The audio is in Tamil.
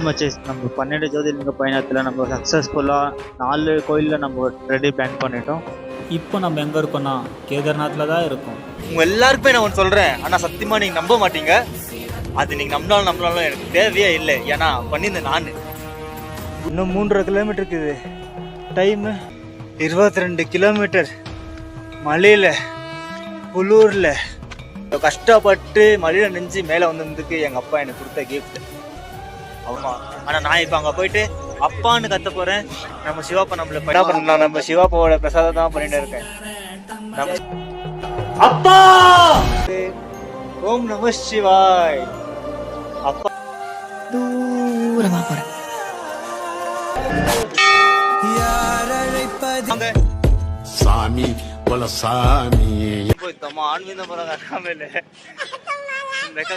மச்சேஸ் நம்ம 12 ஜோதிர்லிங்க பயணத்தில் நம்ம சக்ஸஸ்ஃபுல்லாக 4 கோயிலில் நம்ம ரெடி பிளான் பண்ணிட்டோம். இப்போ நம்ம எங்கே இருக்கோம்னா கேதார்நாத்தில் தான் இருக்கோம். உங்கள் எல்லாருக்குமே நான் ஒன்று சொல்கிறேன், ஆனால் சத்தியமாக நீங்கள் நம்ப மாட்டீங்க. அது நீங்கள் நம்பினாலும் எனக்கு தேவையே இல்லை. ஏன்னா பண்ணியிருந்தேன் நான். இன்னும் 3.5 கிலோமீட்டர் இருக்குது. Time 22 kilometre. மலையில் குளூரில் கஷ்டப்பட்டு மலையில் நெஞ்சு மேலே வந்ததுக்கு எங்கள் அப்பா எனக்கு கொடுத்த கிஃப்ட். ஆமாம், ஆனால் நான் இப்போ அங்கே போயிட்டு அப்பான்னு கத்த போகிறேன். நம்ம சிவாப்பா நான் நம்ம சிவாப்பாவோட பிரசாதம் தான் பண்ணிட்டு இருக்கேன். அப்பா ஓம் நம சிவாய். அப்பா தூரமா போறேன். சாமி போல சாமி போய்த்தம்மா ஆன்மீகம் போறாங்க. ஆಮೇಲೆ ಲೆಕ್ಕ